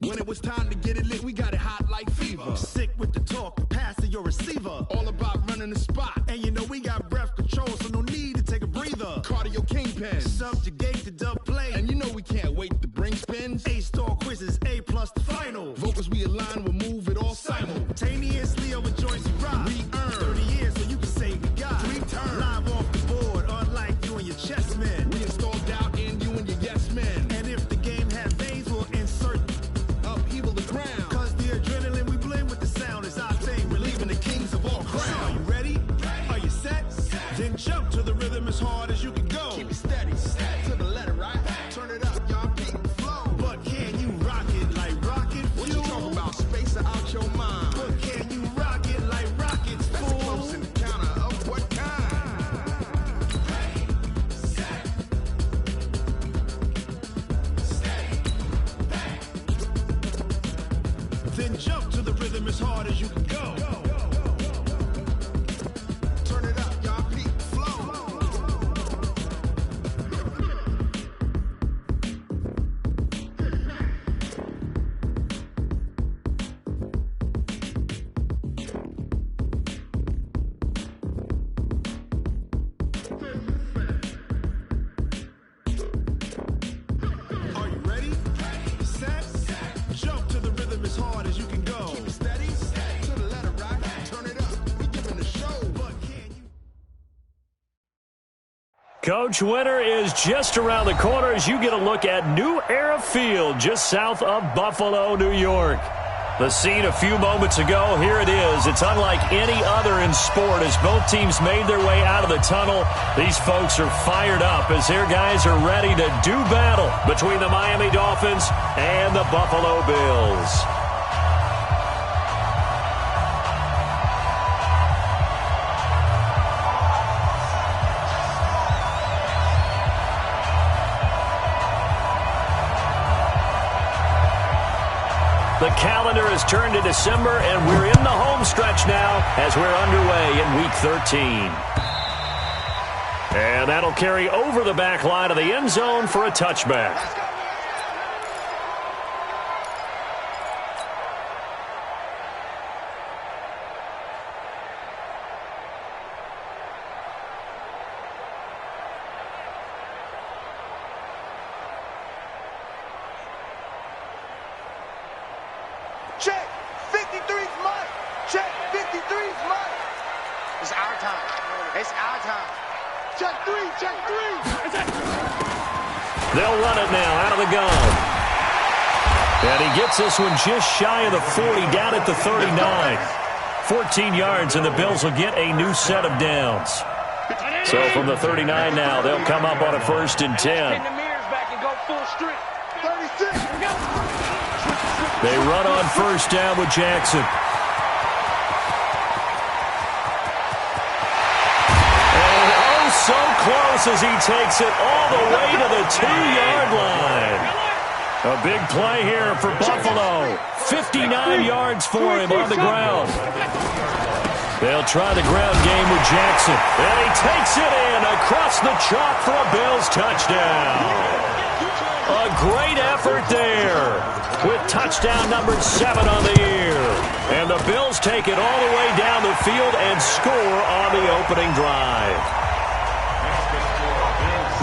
When it was time to get it lit, we got it hot like fever. Sick with the talk, pass to your receiver. All about running the spot. And you know we got breath control, so no need to take a breather. Cardio kingpin. Subjugate the dub play. And you know we can't wait to bring spins. A-star quizzes, A+ the final. Vocals we align, we'll move it all simultaneously over joints we rock. We earn 30 years so you can say we got 3 turns. Live off the board, unlike you and your chess men. We install doubt in you and your yes men. And if the game has veins, we'll insert upheaval the ground. Cause the adrenaline we blend with the sound is our thing. Relieving the kings of all crowns. So are you ready? Are you set? Then jump to the rhythm as hard as you can go. Keep it steady, to the letter, right? Turn it up, y'all, beat the flow. But can you rock it like rocket fuel? What you talking about? Space or out your mind? But can you rock it like rockets, fool? That's a close encounter of what kind? Ready, set, steady, bang. Then jump to the rhythm as hard as you can go. Turn it up, y'all, beat the flow. Are you ready? Set, jump to the rhythm as hard as you can go. Keep it steady, to the letter, right? Turn it up, we giving the show. But can you? Coach, winter is just around the corner as you get a look at New Era Field just south of Buffalo, New York. The scene a few moments ago, here it is. It's unlike any other in sport as both teams made their way out of the tunnel. These folks are fired up as their guys are ready to do battle between the Miami Dolphins and the Buffalo Bills. The calendar has turned to December, and we're in the home stretch now as we're underway in Week 13. And that'll carry over the back line of the end zone for a touchback. Check, 53's mine. Check, 53's mine. It's our time. It's our time. Check 3, check 3. They'll run it now out of the gun. And he gets this one just shy of the 40, down at the 39. 14 yards, and the Bills will get a new set of downs. So from the 39 now, they'll come up on a 1st and 10. Pin the mirrors back and go full strip. 36. They run on 1st down with Jackson. And oh, so close as he takes it all the way to the 2-yard line. A big play here for Buffalo. 59 yards for him on the ground. They'll try the ground game with Jackson. And he takes it in across the chalk for a Bills touchdown. A great effort there with touchdown number 7 on the year. And the Bills take it all the way down the field and score on the opening drive.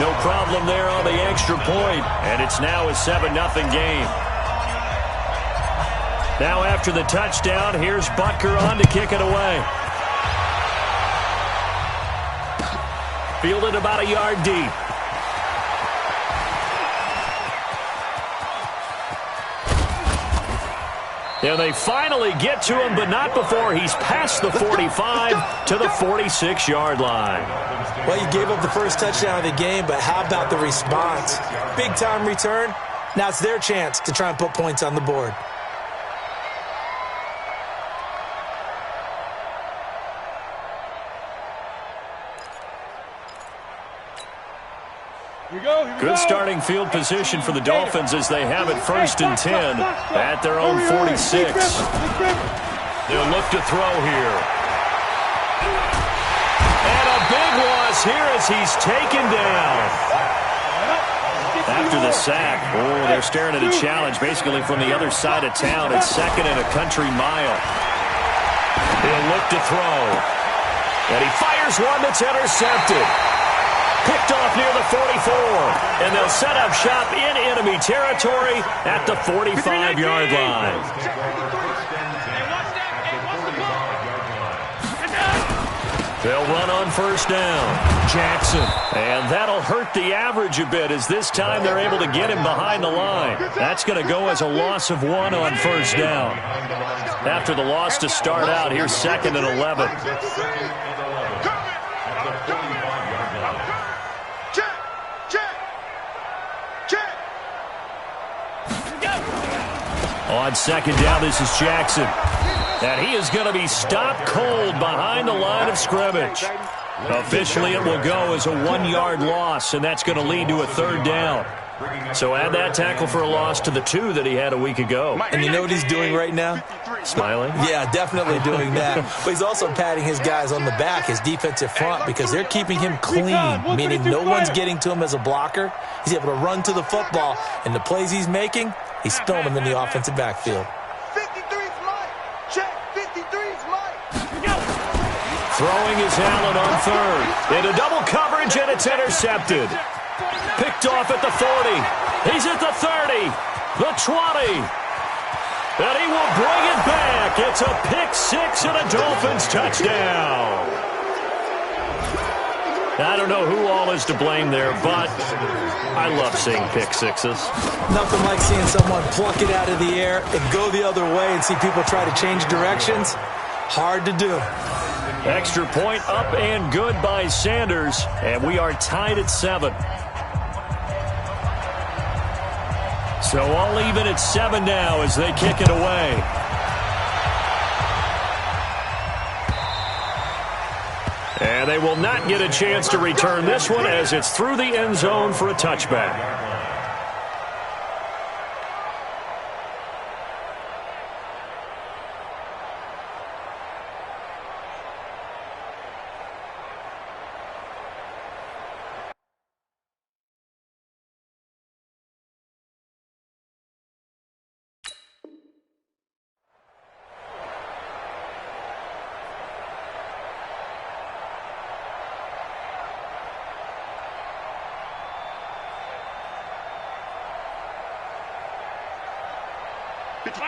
No problem there on the extra point, and it's now a 7-0 game. Now after the touchdown, here's Butker on to kick it away. Fielded about a yard deep. And they finally get to him, but not before he's past the 45 to the 46-yard line. Well, you gave up the first touchdown of the game, but how about the response? Big-time return. Now it's their chance to try and put points on the board. Good starting field position for the Dolphins as they have it 1st and 10 at their own 46. They'll look to throw here. And a big loss here as he's taken down. After the the sack. Oh, they're staring at a challenge basically from the other side of town. It's second and a country mile. He'll look to throw. And he fires one that's intercepted. Picked off near the 44. And they'll set up shop in enemy territory at the 45-yard line. They'll run on first down. Jackson. And that'll hurt the average a bit as this time they're able to get him behind the line. That's going to go as a loss of 1 on first down. After the loss to start out, here's second and 11. On second down, this is Jackson. And he is going to be stopped cold behind the line of scrimmage. Officially, it will go as a 1-yard loss, and that's going to lead to a third down. So add that tackle for a loss to the 2 that he had a week ago. And you know what he's doing right now? Smiling? Yeah, definitely doing that. But he's also patting his guys on the back, his defensive front, because they're keeping him clean, meaning no one's getting to him as a blocker. He's able to run to the football, and the plays he's making, he's spilling them in the offensive backfield. 53's Mike. Check. 53's Mike. Throwing is Allen on third. Into double coverage, and it's intercepted. Picked off at the 40. He's at the 30. The 20. And he will bring it back. It's a pick six and a Dolphins touchdown. I don't know who all is to blame there, but I love seeing pick sixes. Nothing like seeing someone pluck it out of the air and go the other way and see people try to change directions. Hard to do. Extra point up and good by Sanders, and we are tied at 7. So all even at 7 now as they kick it away. And they will not get a chance to return this one as it's through the end zone for a touchback.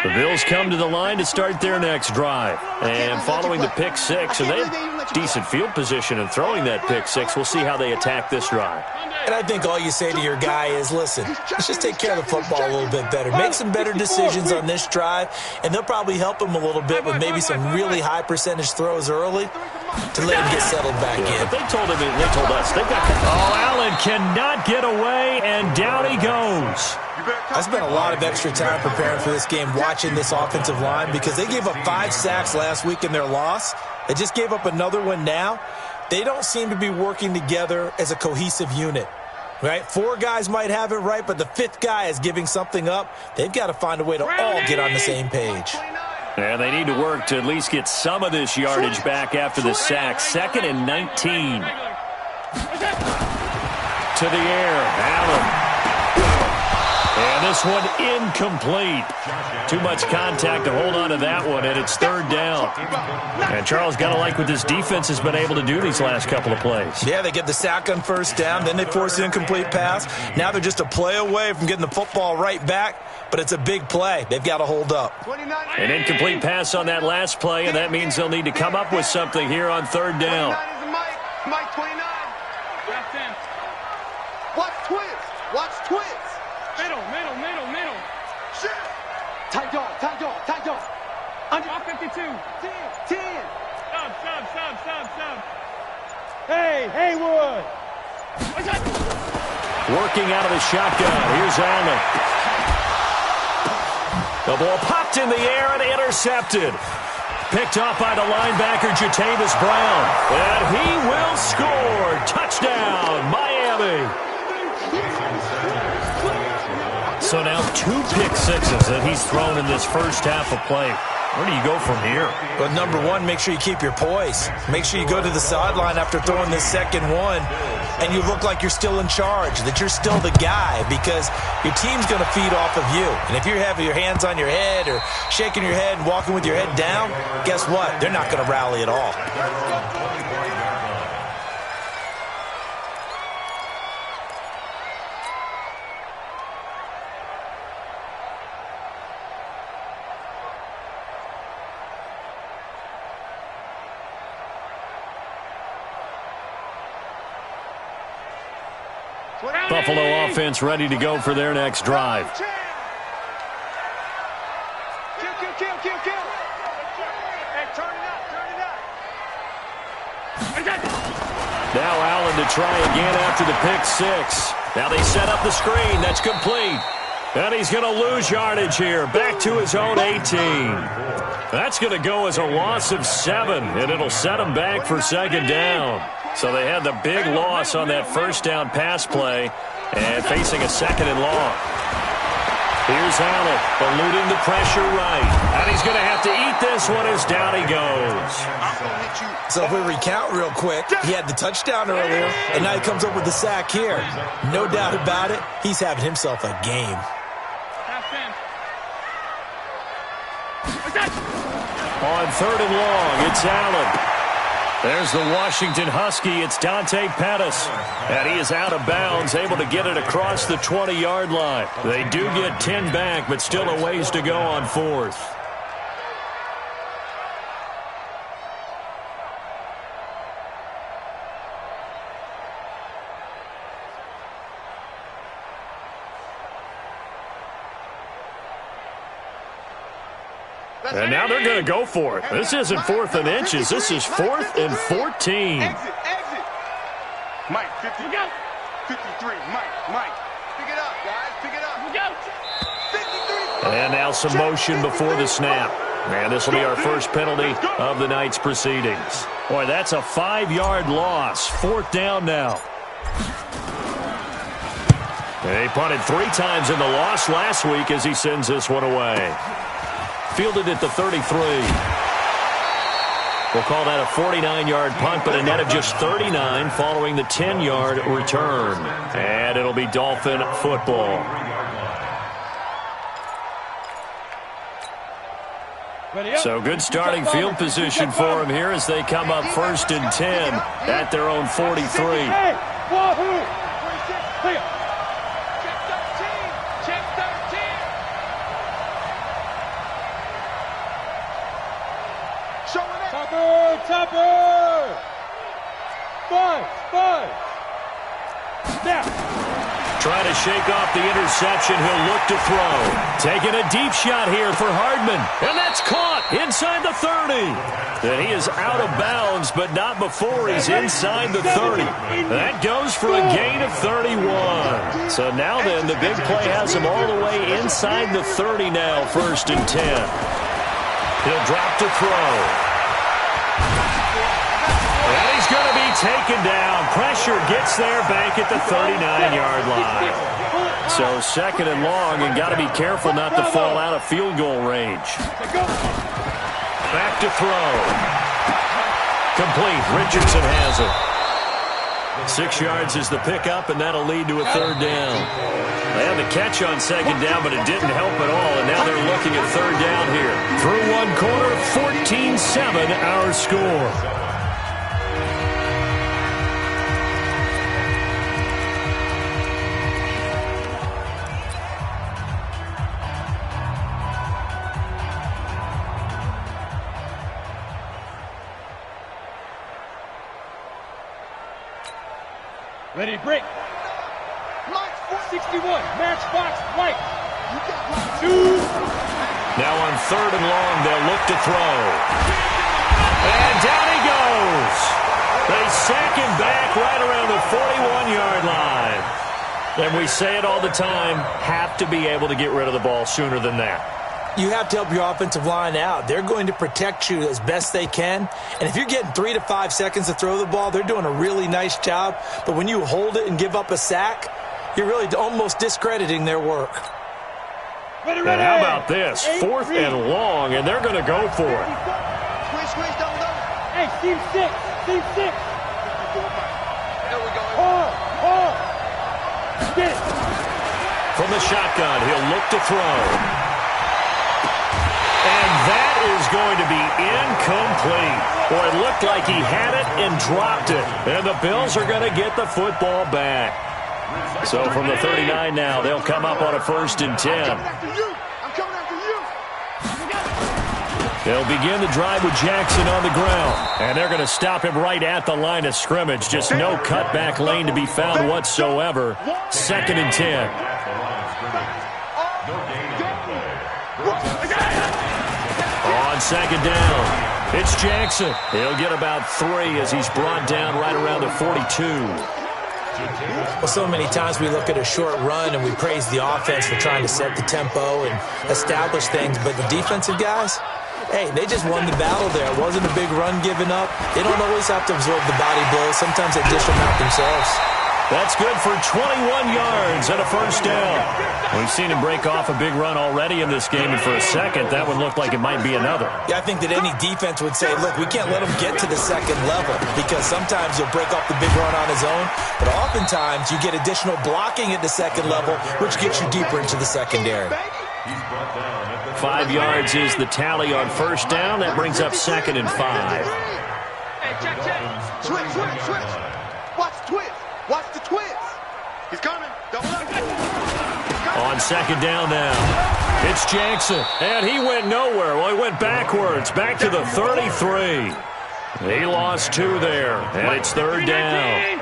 The Bills come to the line to start their next drive. And following the pick six, and they have decent field position in throwing that pick six. We'll see how they attack this drive. And I think all you say to your guy is, listen, let's just take care of the football a little bit better. Make some better decisions on this drive, and they'll probably help him a little bit with maybe some really high percentage throws early to let him get settled back in. But they told us they've got. Oh, Allen cannot get away, and down he goes. I spent a lot of extra time preparing for this game watching this offensive line because they gave up 5 sacks last week in their loss. They just gave up another one now. They don't seem to be working together as a cohesive unit, right? 4 guys might have it right, but the 5th guy is giving something up. They've got to find a way to all get on the same page. And they need to work to at least get some of this yardage back after the sack. 2nd and 19. To the air, Allen. And this one incomplete. Too much contact to hold on to that one, and it's 3rd down. And Charles, got to like what this defense has been able to do these last couple of plays. Yeah, they get the sack on 1st down, then they force an incomplete pass. Now they're just a play away from getting the football right back, but it's a big play. They've got to hold up. An incomplete pass on that last play, and that means they'll need to come up with something here on 3rd down. Mike 29. Watch twist. Watch twist. Middle. Shit. Tight dog. Under 52. 10. Sub. Hey, Haywood. Working out of the shotgun. Here's Allen. The ball popped in the air and intercepted. Picked off by the linebacker, Jatavis Brown. And he will score. Touchdown, Miami. So now 2 pick sixes that he's thrown in this first half of play. Where do you go from here? Well, number one, make sure you keep your poise. Make sure you go to the sideline after throwing this second one, and you look like you're still in charge, that you're still the guy, because your team's going to feed off of you. And if you're having your hands on your head or shaking your head and walking with your head down, guess what? They're not going to rally at all. Buffalo offense ready to go for their next drive. Kill. Hey, turn it up. Now Allen to try again after the pick six. Now they set up the screen. That's complete. And he's going to lose yardage here. Back to his own 18. That's going to go as a loss of 7, and it'll set him back for second down. So they had the big loss on that first down pass play and facing a second and long. Here's Allen, eluding the pressure right. And he's going to have to eat this one as down he goes. So if we recount real quick, he had the touchdown earlier, and now he comes up with the sack here. No doubt about it, he's having himself a game. On third and long, it's Allen. There's the Washington Husky. It's Dante Pettis. And he is out of bounds, able to get it across the 20-yard line. They do get 10 back, but still a ways to go on fourth. And now they're going to go for it. This isn't 4th and inches. This is 4th and 14. Exit. Mike, 50. 53. Mike. Pick it up, guys. Pick it up. 53. And now some motion before the snap. And this will be our first penalty of the night's proceedings. Boy, that's a 5-yard loss. 4th down now. They punted 3 times in the loss last week as he sends this one away. Fielded at the 33. We'll call that a 49-yard punt, but a net of just 39 following the 10-yard return. And it'll be Dolphin football. So good starting field position for them here as they come up 1st and 10 at their own 43. Topper! 5. Snap! Trying to shake off the interception. He'll look to throw. Taking a deep shot here for Hardman. And that's caught inside the 30. Then he is out of bounds, but not before he's inside the 30. That goes for a gain of 31. So now then, the big play has him all the way inside the 30 now, 1st and 10. He'll drop to throw. And he's going to be taken down. Pressure gets there back at the 39-yard line. So 2nd and long, and got to be careful not to fall out of field goal range. Back to throw. Complete. Richardson has it. 6 yards is the pickup, and that'll lead to a 3rd down. They had the catch on 2nd down, but it didn't help at all, and now they're looking at 3rd down here. Through one quarter, 14-7 our score. Ready, break. 61, matchbox, white. 2. Now on 3rd and long, they'll look to throw. And down he goes. They sack him back right around the 41-yard line. And we say it all the time, have to be able to get rid of the ball sooner than that. You have to help your offensive line out. They're going to protect you as best they can. And if you're getting 3 to 5 seconds to throw the ball, they're doing a really nice job. But when you hold it and give up a sack, you're really almost discrediting their work. Ready, And ready. how about this? 4th and long, and they're going to go for it. Squeeze, double. Hey, team 6. Team 6. There we go. Hard. Get it. From the shotgun, he'll look to throw. And that is going to be incomplete. Boy, it looked like he had it and dropped it. And the Bills are going to get the football back. So from the 39 now, they'll come up on a 1st and 10. I'm coming after you. They'll begin the drive with Jackson on the ground. And they're going to stop him right at the line of scrimmage. Just no cutback lane to be found whatsoever. 2nd and 10. On 2nd down, it's Jackson. He'll get about 3 as he's brought down right around the 42. Well, so many times we look at a short run and we praise the offense for trying to set the tempo and establish things, but the defensive guys, hey, they just won the battle there. It wasn't a big run given up. They don't always have to absorb the body blows. Sometimes they dish them out themselves. That's good for 21 yards and a 1st down. We've seen him break off a big run already in this game, and for a second, that would look like it might be another. Yeah, I think that any defense would say, look, we can't let him get to the 2nd level because sometimes he'll break off the big run on his own, but oftentimes you get additional blocking at the 2nd level, which gets you deeper into the secondary. 5 yards is the tally on 1st down. That brings up 2nd and 5. Hey, check. Switch. Watch the twist. Watch the twist. He's coming. Double up. On 2nd down now, it's Jackson. And he went nowhere. Well, he went backwards, back to the 33. He lost 2 there, and it's 3rd down.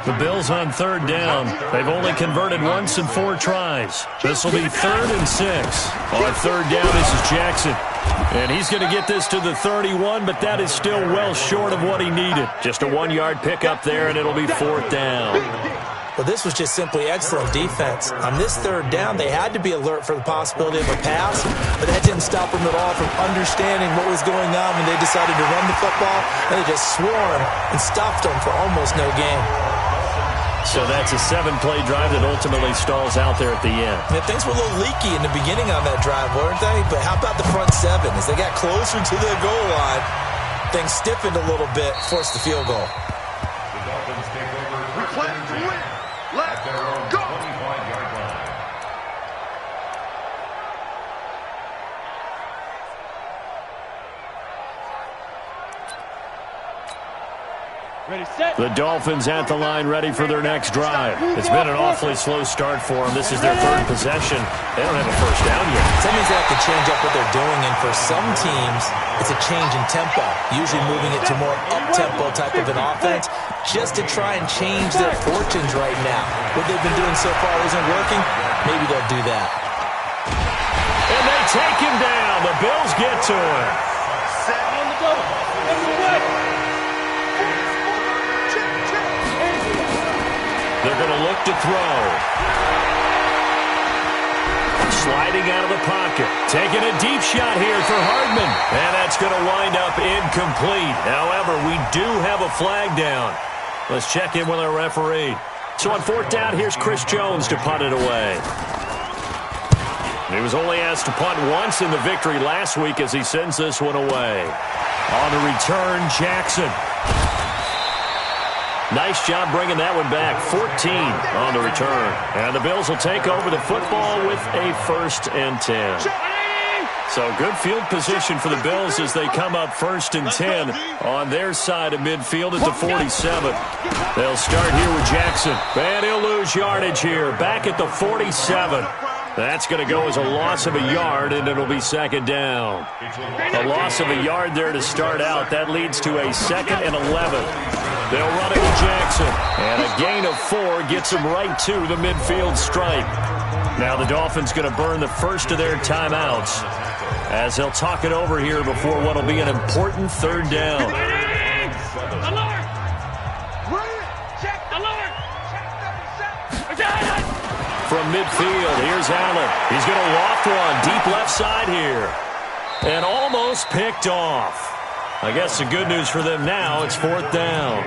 The Bills on 3rd down. They've only converted once in 4 tries. This will be 3rd and 6. On 3rd down, this is Jackson. And he's going to get this to the 31, but that is still well short of what he needed. Just a 1-yard pickup there, and it'll be 4th down. Well, this was just simply excellent defense. On this 3rd down, they had to be alert for the possibility of a pass, but that didn't stop them at all from understanding what was going on when they decided to run the football, and they just swarmed and stopped them for almost no gain. So that's a 7-play drive that ultimately stalls out there at the end. And things were a little leaky in the beginning on that drive, weren't they? But how about the front 7? As they got closer to the goal line, things stiffened a little bit, forced the field goal. We play to win. Let's go. Ready, set. The Dolphins at the line, ready for their next drive. It's been an awfully slow start for them. This is their 3rd possession. They don't have a 1st down yet. That means they have to change up what they're doing, and for some teams, it's a change in tempo, usually moving it to more up-tempo type of an offense, just to try and change their fortunes right now. What they've been doing so far isn't working. Maybe they'll do that. And they take him down. The Bills get to him. Set On the double. Everybody. They're going to look to throw. Sliding out of the pocket. Taking a deep shot here for Hardman. And that's going to wind up incomplete. However, we do have a flag down. Let's check in with our referee. So on 4th down, here's Chris Jones to punt it away. He was only asked to punt once in the victory last week as he sends this one away. On the return, Jackson. Nice job bringing that one back. 14 on the return. And the Bills will take over the football with a 1st and 10. So good field position for the Bills as they come up 1st and 10 on their side of midfield at the 47. They'll start here with Jackson. And he'll lose yardage here. Back at the 47. That's going to go as a loss of a yard, and it'll be 2nd down. A loss of a yard there to start out. That leads to a 2nd and 11. They'll run it with Jackson. And a gain of 4 gets them right to the midfield stripe. Now the Dolphins going to burn the first of their timeouts as they'll talk it over here before what will be an important 3rd down. Alert! Check alert! From midfield, here's Allen. He's going to loft one deep left side here. And almost picked off. I guess the good news for them now, it's 4th down.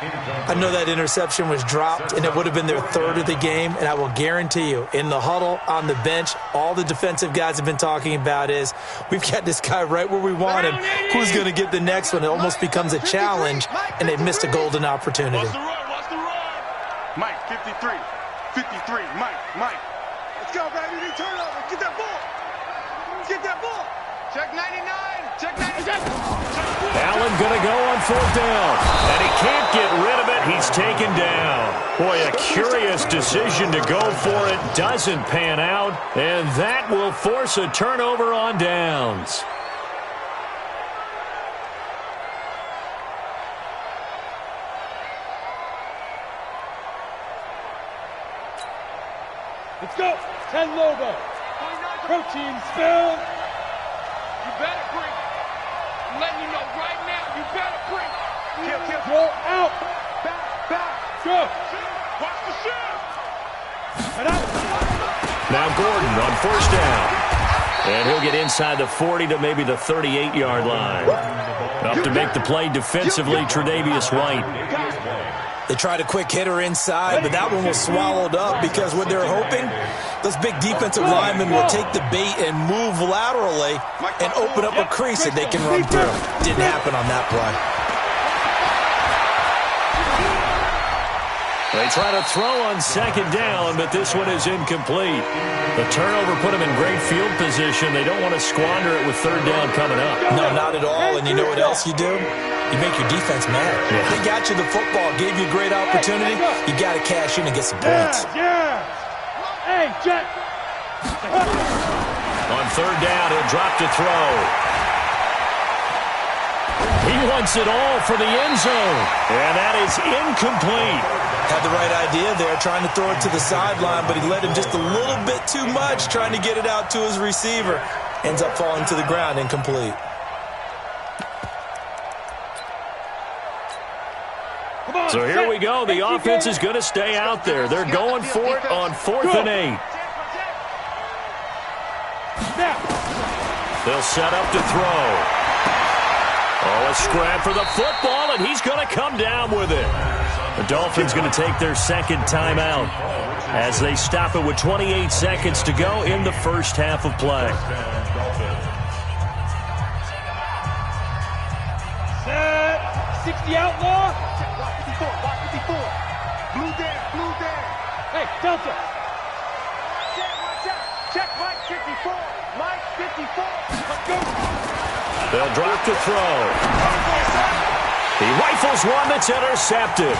I know that interception was dropped, and it would have been their third of the game, and I will guarantee you, in the huddle, on the bench, all the defensive guys have been talking about is, we've got this guy right where we want him. Who's going to get the next one? It almost becomes a challenge, and they've missed a golden opportunity. Watch the run. Mike, 53. 53. Mike. Let's go, baby. Turnover. Get that ball. Get that ball. Check 99. Check 99. Allen going to go on fourth down. And he can't get rid of it. He's taken down. Boy, a curious decision to go for it. Doesn't pan out. And that will force a turnover on downs. Let's go. 10 Lobo. Protein spill. You better bring it. I'm letting you know right now. You better bring it. Kill. Roll out. Back. Go. Watch the shift. And out. Now Gordon on first down. And he'll get inside the 40 to maybe the 38-yard line. Up to make the play defensively, Tre'Davious White. They tried a quick hitter inside, but that one was swallowed up because what they're hoping, those big defensive linemen will take the bait and move laterally and open up a crease that they can run through. Didn't happen on that play. They try to throw on second down, but this one is incomplete. The turnover put them in great field position. They don't want to squander it with third down coming up. No, not at all. And you know what else you do? You make your defense mad. Yeah. They got you the football, gave you a great opportunity. You got to cash in and get some points. Yeah. Hey, Jack. On third down, he'll drop to throw. He wants it all for the end zone. And that is incomplete. Had the right idea there, trying to throw it to the sideline, but he let him just a little bit too much, trying to get it out to his receiver. Ends up falling to the ground, incomplete. So here we go. The offense is going to stay out there. They're going for it on 4th and 8. They'll set up to throw. Oh, a scrap for the football, and he's going to come down with it. The Dolphins going to take their second timeout as they stop it with 28 seconds to go in the first half of play. Set. 60 outlaw. Watch 54. Blue down. Hey, Delta. Watch out. Check Mike 54. Mike 54. Let's go. They'll drop to throw. He rifles one that's intercepted.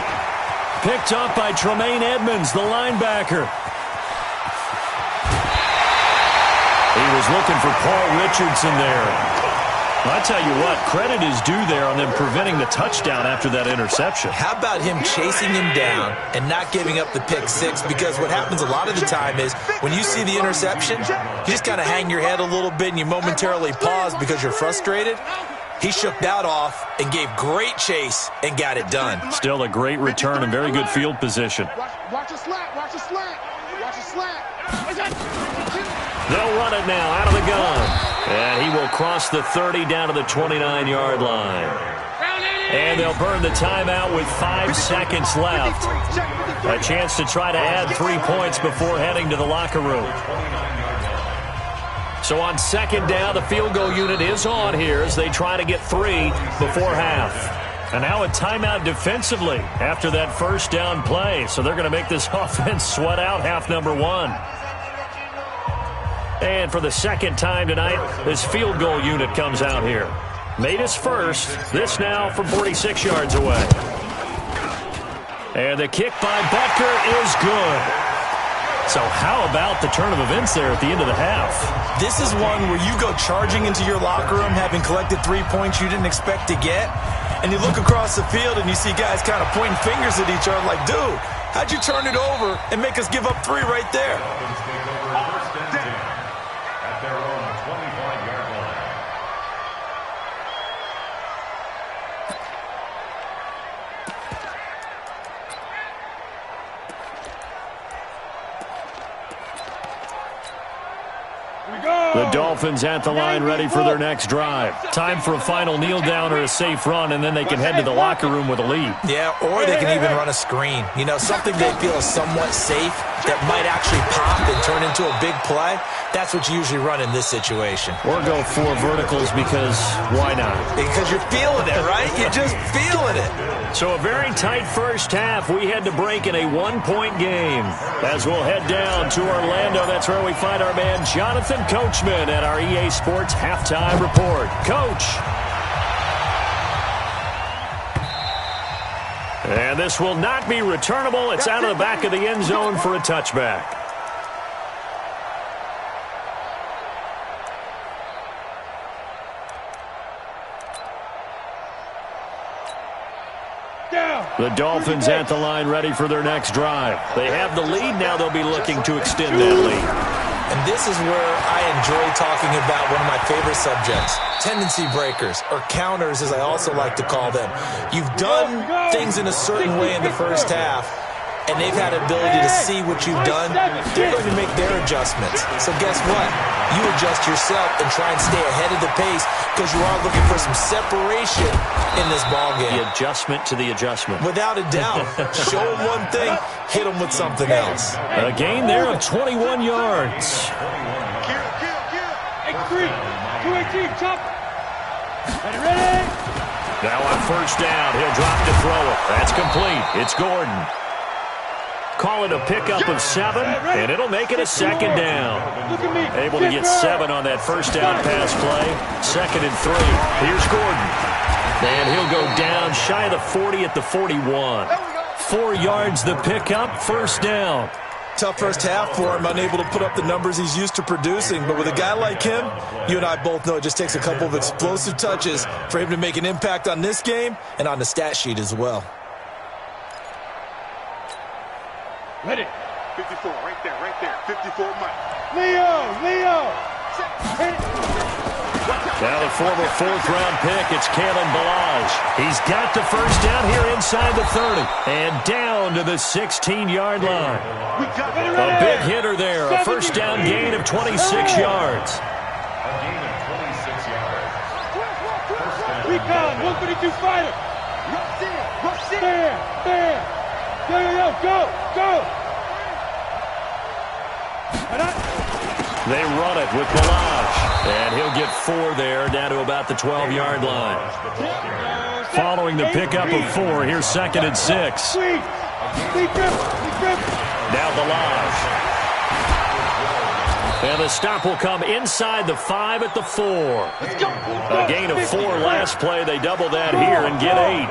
Picked up by Tremaine Edmonds, the linebacker. He was looking for Paul Richardson there. I tell you what, credit is due there on them preventing the touchdown after that interception. How about him chasing him down and not giving up the pick six? Because what happens a lot of the time is when you see the interception, you just kind of hang your head a little bit and you momentarily pause because you're frustrated. He shook that off and gave great chase and got it done. Still a great return and very good field position. Watch a slant. They'll run it now out of the gun. And he will cross the 30 down to the 29-yard line. And they'll burn the timeout with 5 seconds left. A chance to try to add 3 points before heading to the locker room. So on second down, the field goal unit is on here as they try to get 3 before half. And now a timeout defensively after that first down play. So they're going to make this offense sweat out half number 1. And for the second time tonight, this field goal unit comes out here. Made his first. This now from 46 yards away. And the kick by Butker is good. So how about the turn of events there at the end of the half? This is one where you go charging into your locker room having collected 3 points you didn't expect to get. And you look across the field and you see guys kind of pointing fingers at each other like, dude, how'd you turn it over and make us give up 3 right there? The Dolphins at the line ready for their next drive. Time for a final kneel down or a safe run, and then they can head to the locker room with a lead. Yeah, or they can even run a screen. You know, something they feel is somewhat safe that might actually pop and turn into a big play. That's what you usually run in this situation. Or go 4 verticals because why not? Because you're feeling it, right? You're just feeling it. So a very tight first half. We had to break in a 1-point game. As we'll head down to Orlando, that's where we find our man Jonathan Coachman at our EA Sports Halftime Report. Coach. And this will not be returnable. It's out of the back of the end zone for a touchback. The Dolphins at the line ready for their next drive. They have the lead. Now they'll be looking to extend that lead. And this is where I enjoy talking about one of my favorite subjects, tendency breakers, or counters as I also like to call them. You've done things in a certain way in the first half, and they've had an ability to see what you've done. They're going to make their adjustments. So guess what? You adjust yourself and try and stay ahead of the pace because you are looking for some separation in this ballgame. The adjustment to the adjustment. Without a doubt. Show them one thing, hit them with something else. A gain there of 21 yards. X3, 218, chop. Ready? Now on first down, he'll drop to throw it. That's complete. It's Gordon. Call it a pickup of 7, and it'll make it a second down. Able to get 7 on that first down pass play. 2nd and 3. Here's Gordon. And he'll go down shy of the 40 at the 41. 4 yards the pickup, first down. Tough first half for him, unable to put up the numbers he's used to producing. But with a guy like him, you and I both know it just takes a couple of explosive touches for him to make an impact on this game and on the stat sheet as well. Ready. 54, right there. 54, Mike. Leo. Now the former 4th-round pick, it's Kalen Balaj. He's got the first down here inside the 30 and down to the 16-yard line. A big hitter there, a first down gain of 26 yards. Recon, 132 fighter. Rush in. Bam. Go. They run it with Balaj. And he'll get 4 there, down to about the 12-yard line. Following the pickup of 4, here's 2nd and 6. Now Balaj. And the stop will come inside the 5 at the 4. A gain of 4 last play. They double that here and get 8.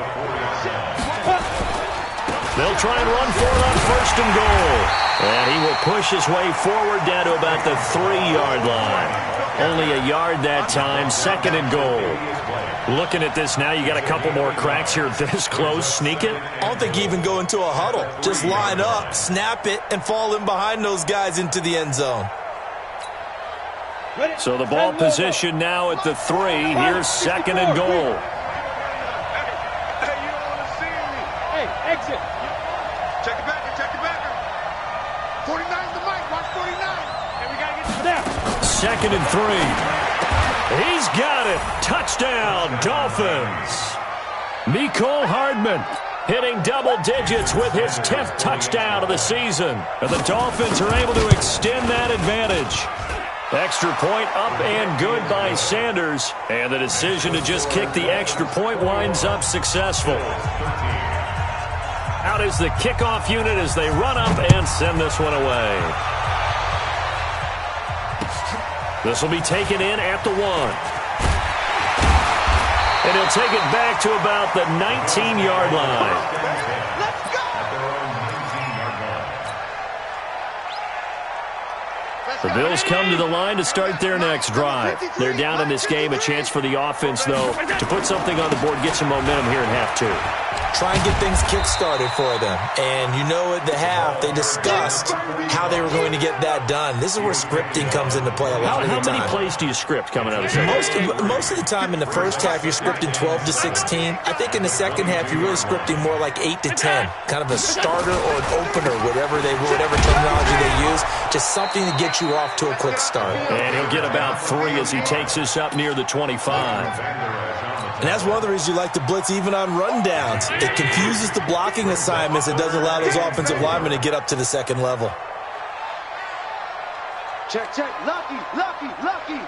They'll try and run for it on 1st and goal. And he will push his way forward down to about the 3-yard line. Only a yard that time, 2nd and goal. Looking at this now, you got a couple more cracks here this close. Sneak it? I don't think you even go into a huddle. Just line up, snap it, and fall in behind those guys into the end zone. So the ball position now at the 3. Here's 2nd and goal. Hey, you don't want to see me. Hey, exit. Check it back. 49's the mic. Watch 49. Hey, we got to get down. 2nd and 3. He's got it. Touchdown, Dolphins. Mecole Hardman hitting double digits with his 10th touchdown of the season. And the Dolphins are able to extend that advantage. Extra point up and good by Sanders. And the decision to just kick the extra point winds up successful. Out is the kickoff unit as they run up and send this one away. This will be taken in at the 1. And he'll take it back to about the 19-yard line. The Bills come to the line to start their next drive. They're down in this game. A chance for the offense, though, to put something on the board, get some momentum here in half 2. Try and get things kick-started for them. And you know at the half, they discussed how they were going to get that done. This is where scripting comes into play a lot of the time. How many plays do you script coming out of the second? Most of the time in the first half, you're scripting 12 to 16. I think in the second half, you're really scripting more like 8 to 10. Kind of a starter or an opener, whatever terminology they use. Just something to get you off to a quick start. And he'll get about 3 as he takes this up near the 25. And that's one of the reasons you like to blitz even on rundowns. It confuses the blocking assignments. It doesn't allow those offensive linemen to get up to the second level. Check, check. Lucky, lucky, lucky.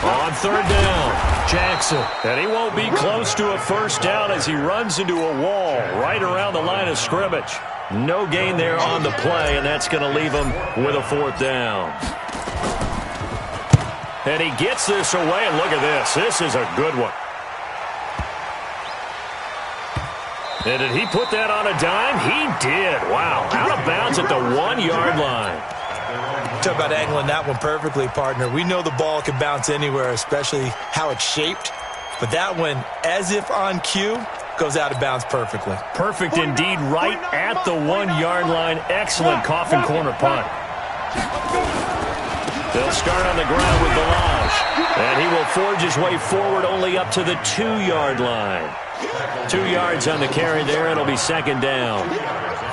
On third down, Jackson. And he won't be close to a first down as he runs into a wall right around the line of scrimmage. No gain there on the play, and that's going to leave him with a 4th down. And he gets this away, and look at this. This is a good one. And did he put that on a dime? He did. Wow. Out of bounds at the 1-yard line. Talk about angling that one perfectly, partner. We know the ball can bounce anywhere, especially how it's shaped. But that one, as if on cue, goes out of bounds perfectly. Perfect indeed, right at the 1-yard line. Excellent coffin corner punt. They'll start on the ground with Balaj. And he will forge his way forward only up to the 2-yard line. 2 yards on the carry there. It'll be 2nd down.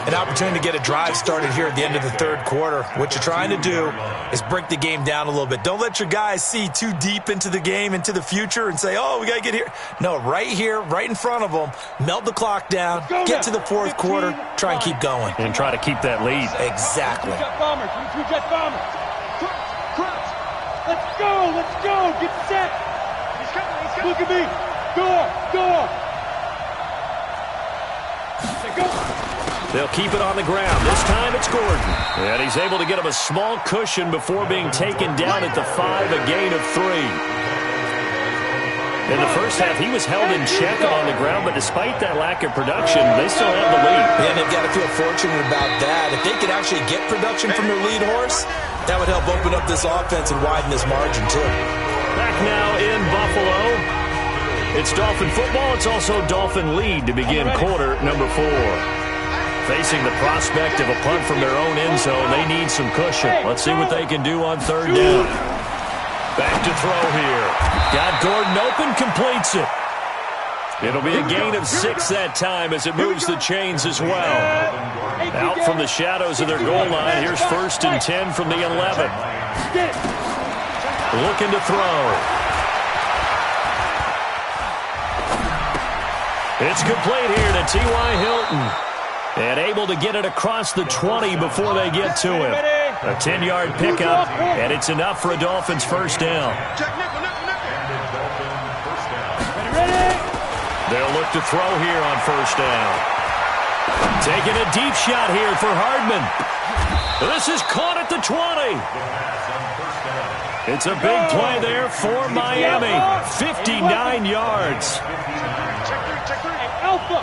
An opportunity to get a drive started here at the end of the 3rd quarter. What you're trying to do is break the game down a little bit. Don't let your guys see too deep into the game, into the future, and say, oh, we got to get here. No, right here, right in front of them, melt the clock down, get to the 4th quarter, try and keep going. And try to keep that lead. Exactly. Jet bombers. Jet bombers. Let's go. Let's go. Get set. He's coming. Look at me. Door. They'll keep it on the ground. This time it's Gordon. And he's able to get him a small cushion before being taken down at the 5, a gain of 3. In the first half, he was held in check on the ground, but despite that lack of production, they still have the lead. Yeah, they've got to feel fortunate about that. If they could actually get production from their lead horse, that would help open up this offense and widen this margin, too. Back now in Buffalo. It's Dolphin football. It's also Dolphin lead to begin quarter number 4. Facing the prospect of a punt from their own end zone, they need some cushion. Let's see what they can do on 3rd down. Back to throw here. Got Gordon open, completes it. It'll be a gain of 6 that time as it moves the chains as well. Out from the shadows of their goal line, here's 1st and 10 from the 11. Looking to throw. It's complete here to T.Y. Hilton. And able to get it across the 20 before they get to him. A 10-yard pickup, and it's enough for a Dolphins 1st down. They'll look to throw here on 1st down. Taking a deep shot here for Hardman. This is caught at the 20. It's a big play there for Miami. 59 yards. Alpha.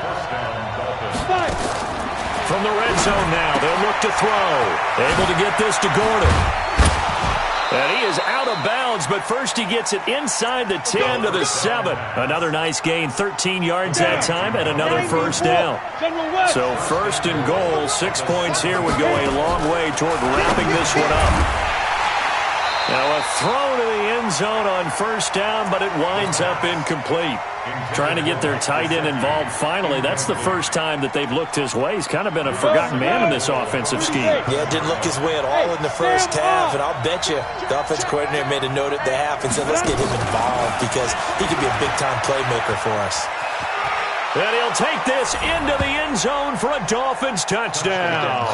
From the red zone now, they'll look to throw. Able to get this to Gordon. And he is out of bounds, but first he gets it inside the 10 to the 7. Another nice gain, 13 yards that time, and another 1st down. So 1st and goal, 6 points here would go a long way toward wrapping this one up. Now a throw to the end zone on 1st down, but it winds up incomplete. Trying to get their tight end involved finally. That's the first time that they've looked his way. He's kind of been a forgotten man in this offensive scheme. Yeah, didn't look his way at all in the first half, and I'll bet you the offensive coordinator made a note at the half and said, let's get him involved because he could be a big-time playmaker for us. And he'll take this into the end zone for a Dolphins touchdown.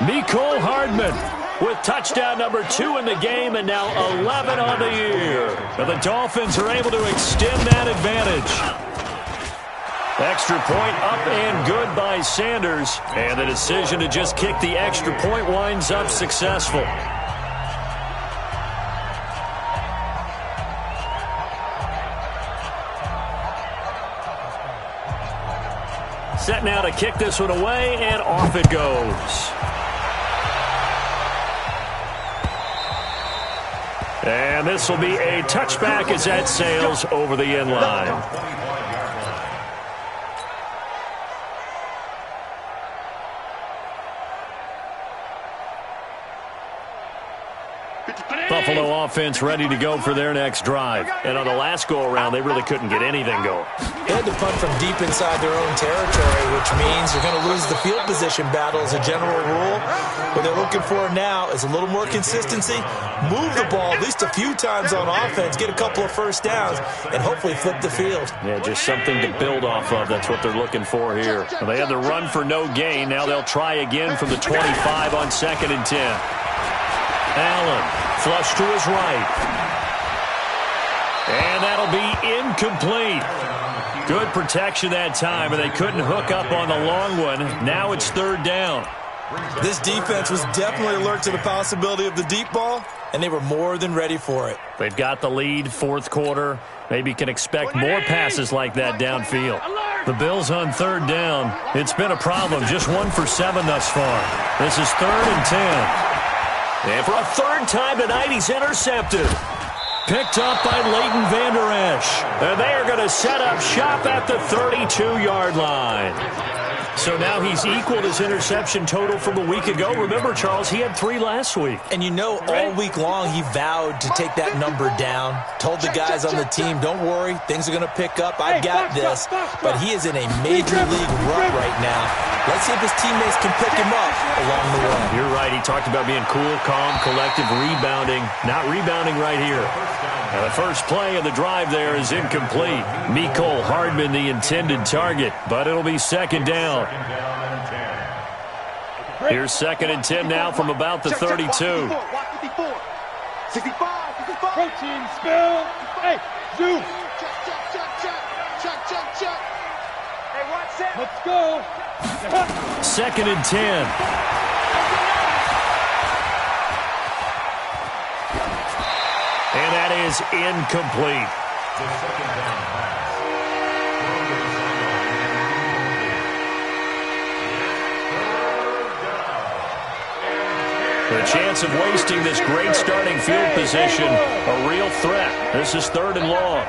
Mecole Hardman with touchdown number 2 in the game and now 11 on the year. And the Dolphins are able to extend that advantage. Extra point up and good by Sanders. And the decision to just kick the extra point winds up successful. Set now to kick this one away, and off it goes. And this will be a touchback as that sails over the end line. Buffalo offense ready to go for their next drive. And on the last go-around, they really couldn't get anything going. They had to punt from deep inside their own territory, which means they're going to lose the field position battle as a general rule. What they're looking for now is a little more consistency, move the ball at least a few times on offense, get a couple of first downs, and hopefully flip the field. Yeah, just something to build off of. That's what they're looking for here. Well, they had the run for no gain. Now they'll try again from the 25 on 2nd and 10. Allen. Flush to his right. And that'll be incomplete. Good protection that time, and they couldn't hook up on the long one. Now it's 3rd down. This defense was definitely alert to the possibility of the deep ball, and they were more than ready for it. They've got the lead, 4th quarter. Maybe can expect more passes like that downfield. The Bills on 3rd down. It's been a problem. Just 1 for 7 thus far. This is 3rd and 10. And for a 3rd time tonight, he's intercepted. Picked up by Leighton Vander Esch. And they are going to set up shop at the 32-yard line. So now he's equaled his interception total from a week ago. Remember, Charles, he had 3 last week. And you know, all week long he vowed to take that number down. Told the guys on the team, don't worry, things are going to pick up. I've got this. But he is in a major league rut right now. Let's see if his teammates can pick him up along the way. You're right. He talked about being cool, calm, collective, rebounding. Not rebounding right here. Now the first play of the drive there is incomplete. Mecole Hardman, the intended target, but it'll be 2nd down. Here's 2nd and 10 now from about the 32. 65, 65. Protein spill. Hey, zoom. Check. Hey, watch that. Let's go. 2nd and 10. And that is incomplete. The chance of wasting this great starting field position, a real threat. This is 3rd and long.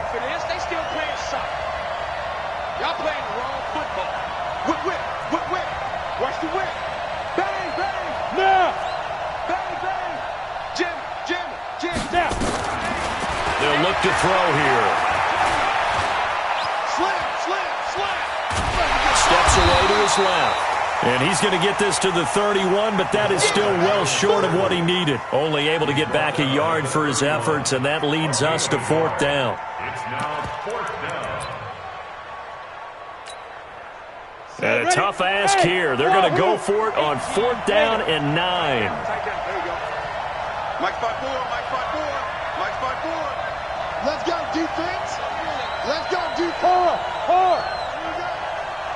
They still playing soccer. Y'all playing the wrong football. Whip. Watch the whip. Bang. Now. Bang. Jimmy. Down. They'll look to throw here. Slam. Steps away to his left. And he's going to get this to the 31, but that is still well short of what he needed. Only able to get back a yard for his efforts, and that leads us to 4th down. It's now 4th down. And a tough ask here. They're going to go for it on 4th down and 9. There you go. Mike spot 4. Let's go, defense. Let's go, defense. Four.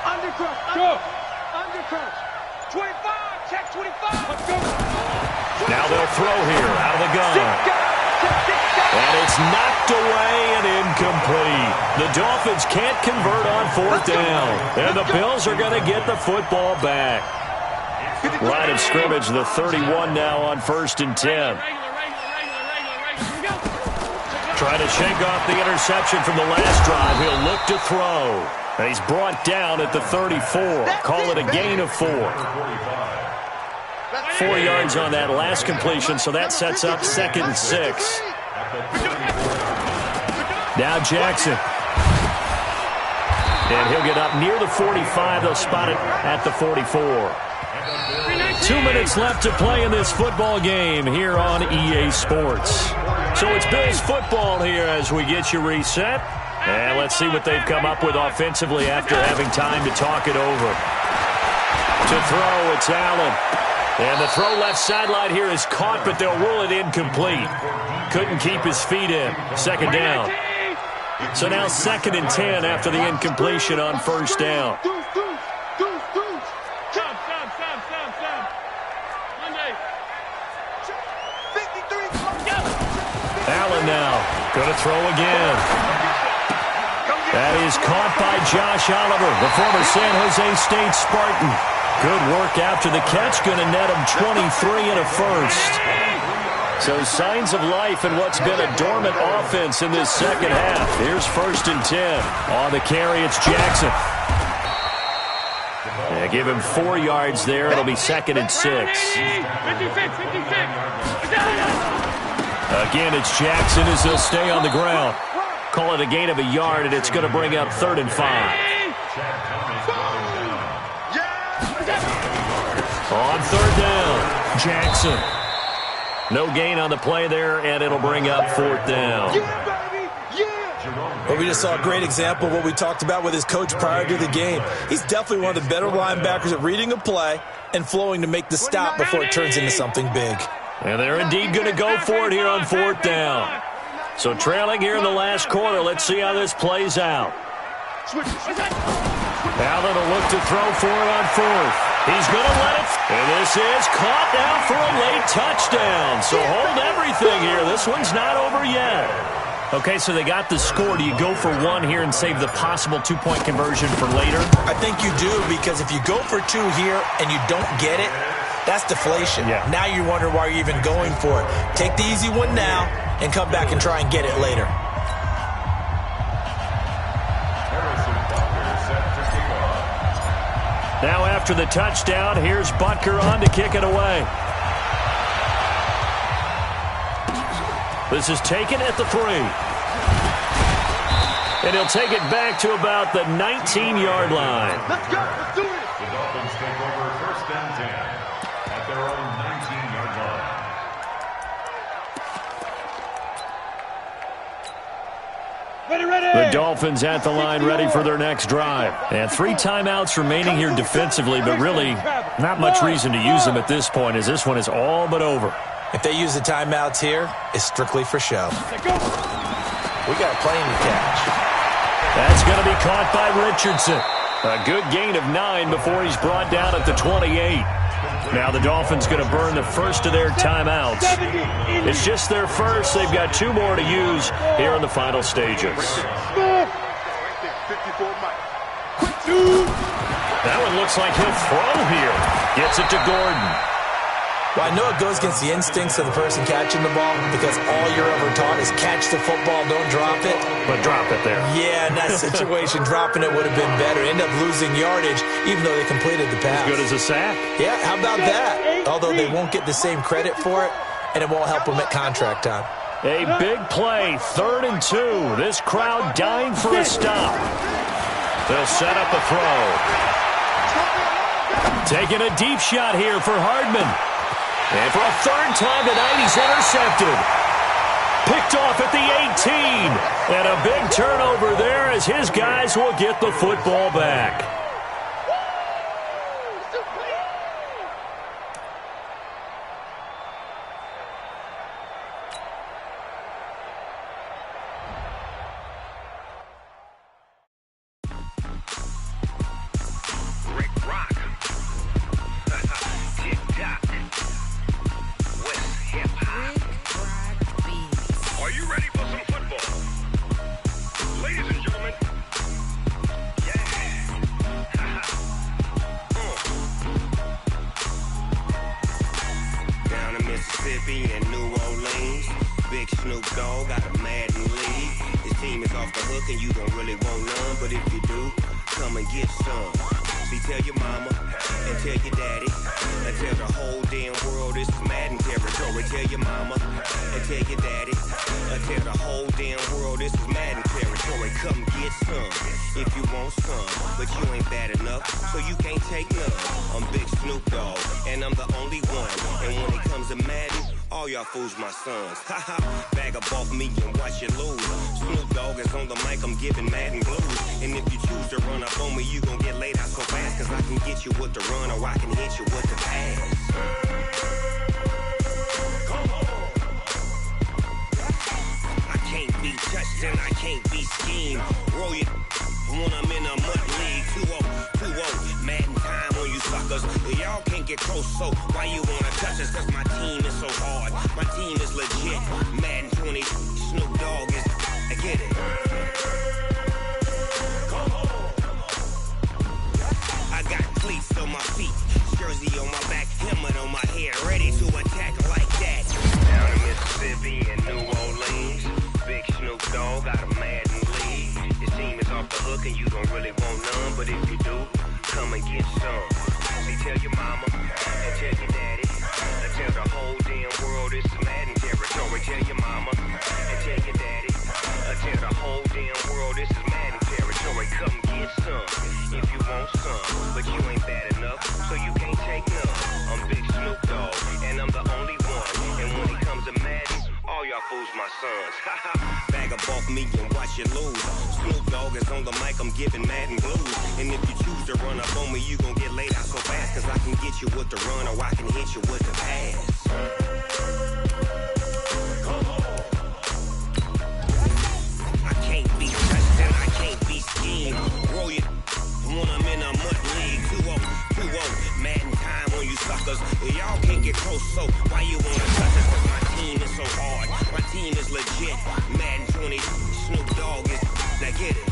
Undercrush. Go. Undercrush. 25. Check 25. Let's go. Now they'll throw here out of the gun. And it's knocked away and incomplete. The Dolphins can't convert on 4th down. And the Bills are going to get the football back. Line of scrimmage, the 31 now on 1st and 10. Trying to shake off the interception from the last drive. He'll look to throw. And he's brought down at the 34. Call it a gain of 4. 4 yards on that last completion, so that sets up 2nd and 6. Now Jackson. And he'll get up near the 45. They'll spot it at the 44. 2 minutes left to play in this football game here on EA Sports. So it's Bills football here as we get you reset. And let's see what they've come up with offensively after having time to talk it over. To throw, it's Allen. And the throw left sideline here is caught, but they'll rule it incomplete. Couldn't keep his feet in. 2nd down. So now 2nd and 10 after the incompletion on 1st down. Allen now going to throw again. That is caught by Josh Oliver, the former San Jose State Spartan. Good work after the catch, going to net him 23 and a first. So signs of life in what's been a dormant offense in this second half. Here's 1st and 10. On the carry, it's Jackson. Yeah, give him 4 yards there. It'll be 2nd and 6. 56. Again, it's Jackson as he'll stay on the ground. Call it a gain of a yard, and it's going to bring up 3rd and 5. On 3rd down, Jackson. No gain on the play there, and it'll bring up 4th down. Well, we just saw a great example of what we talked about with his coach prior to the game. He's definitely one of the better linebackers at reading a play and flowing to make the stop before it turns into something big. And they're indeed going to go for it here on 4th down. So trailing here in the last quarter. Let's see how this plays out. Allen will look to throw for it on 4th. He's going to let it. And this is caught now for a late touchdown. So hold everything here. This one's not over yet. Okay, so they got the score. Do you go for 1 here and save the possible 2-point conversion for later? I think you do, because if you go for 2 here and you don't get it, that's deflation. Yeah. Now you wonder why you're even going for it. Take the easy one now and come back and try and get it later. Now after the touchdown, here's Butker on to kick it away. This is taken at the 3. And he'll take it back to about the 19-yard line. Let's go. Let's do it. The Dolphins take over 1st and 10 at their own 19-yard line. The Dolphins at the line ready for their next drive. And 3 timeouts remaining here defensively, but really not much reason to use them at this point, as this one is all but over. If they use the timeouts here, it's strictly for show. We got a plane to catch. That's going to be caught by Richardson. A good gain of 9 before he's brought down at the 28. Now the Dolphins going to burn the first of their timeouts. It's just their first. They've got 2 more to use here in the final stages. That one looks like he'll throw here. Gets it to Gordon. Well, I know it goes against the instincts of the person catching the ball, because all you're ever taught is catch the football, don't drop it. But drop it there. Yeah, in that situation, dropping it would have been better. End up losing yardage, even though they completed the pass. As good as a sack. Yeah, how about that? Although they won't get the same credit for it, and it won't help them at contract time. A big play, 3rd and 2. This crowd dying for a stop. They'll set up a throw. Taking a deep shot here for Hardman. And for a 3rd time tonight, he's intercepted. Picked off at the 18. And a big turnover there as his guys will get the football back. Fools my sons. Haha, bag up off me and watch you lose. Snoop Dogg is on the mic, I'm giving Madden blues. And if you choose to run up on me, you gon' get laid out so fast. Cause I can get you with the run or I can hit you with the pass. Come on. I can't be touched and I can't be schemed. Roll you when I'm in a mud league. 2-0, Madden time on you suckers. Y'all can't get close, so why you wanna touch us? Cause my team is so hard. My team is legit. Madden 20, Snoop Dogg is. I get it. Come on. I got cleats on my feet, jersey on my back, helmet on my head, ready to attack like that. Down in Mississippi and New Orleans, big Snoop Dogg got a Madden league. Your team is off the hook and you don't really want none, but if you do, come and get some. See, tell your mama and tell your daddy. Tell the whole damn world it's Madden territory. Tell your mama. sons. Bag up off me and watch you lose. Snoop Dogg is on the mic, I'm giving Madden blues. And if you choose to run up on me, you gon' get laid out so fast. Cause I can get you with the run or I can hit you with the pass. I can't be touched and I can't be schemed. Roll you when I'm in a mud league. 2-0, 2-0, Madden time on you suckers. Y'all can't get close, so why you wanna touch us? Cause my team is so hard, my team is legit. Madden 20, Snoop Dogg is, now get it.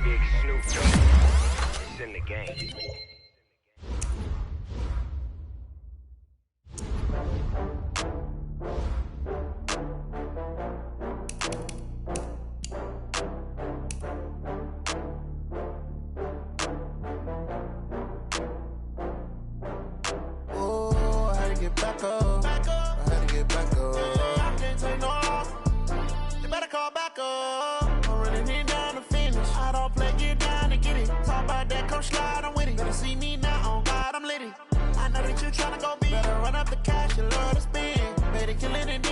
Big Snoop Dogg is in the game. Back up. I had to get back up. I can't take no loss. You better call back up. I'm really need down to finish. I don't play, get down to get it. Talk about that, come slide, I'm with it. Better see me now, on God, I'm litty. I know that you tryna go big. Better run up the cash, you love to spend. Better kill it and